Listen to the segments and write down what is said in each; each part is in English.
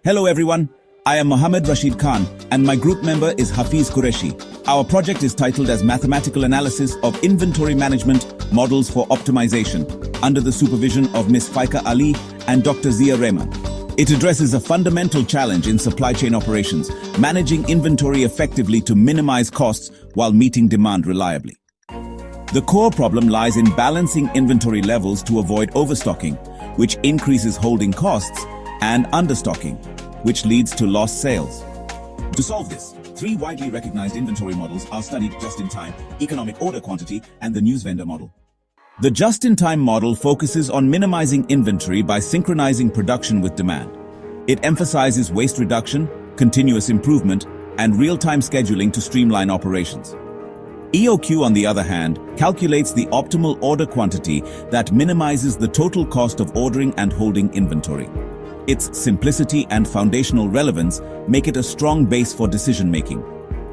Hello everyone, I am Mohammed Rashid Khan and my group member is Hafiz Qureshi. Our project is titled as Mathematical Analysis of Inventory Management Models for Optimization under the supervision of Ms. Faika Ali and Dr. Zia Rehman. It addresses a fundamental challenge in supply chain operations, managing inventory effectively to minimize costs while meeting demand reliably. The core problem lies in balancing inventory levels to avoid overstocking, which increases holding costs, and understocking, which leads to lost sales. To solve this, three widely recognized inventory models are studied: just-in-time, economic order quantity, and the Newsvendor model. The just-in-time model focuses on minimizing inventory by synchronizing production with demand. It emphasizes waste reduction, continuous improvement, and real-time scheduling to streamline operations. EOQ, on the other hand, calculates the optimal order quantity that minimizes the total cost of ordering and holding inventory. Its simplicity and foundational relevance make it a strong base for decision-making.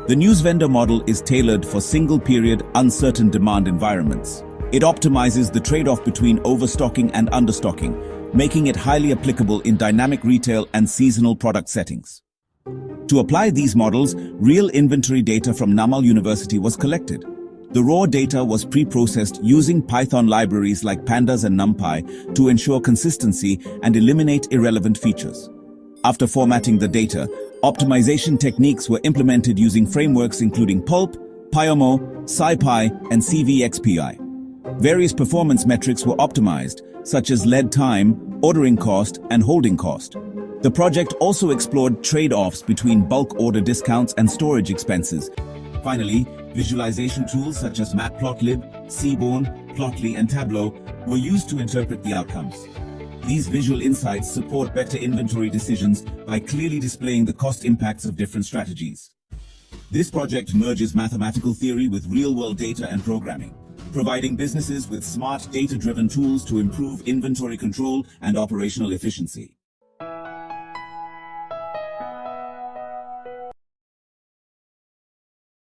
The Newsvendor model is tailored for single-period, uncertain demand environments. It optimizes the trade-off between overstocking and understocking, making it highly applicable in dynamic retail and seasonal product settings. To apply these models, real inventory data from Namal University was collected. The raw data was pre-processed using Python libraries like Pandas and NumPy to ensure consistency and eliminate irrelevant features. After formatting the data, optimization techniques were implemented using frameworks including Pulp, Pyomo, SciPy, and CVXPI. Various performance metrics were optimized, such as lead time, ordering cost, and holding cost. The project also explored trade-offs between bulk order discounts and storage expenses. Finally, visualization tools such as Matplotlib, Seaborn, Plotly, and Tableau were used to interpret the outcomes. These visual insights support better inventory decisions by clearly displaying the cost impacts of different strategies. This project merges mathematical theory with real-world data and programming, providing businesses with smart, data-driven tools to improve inventory control and operational efficiency.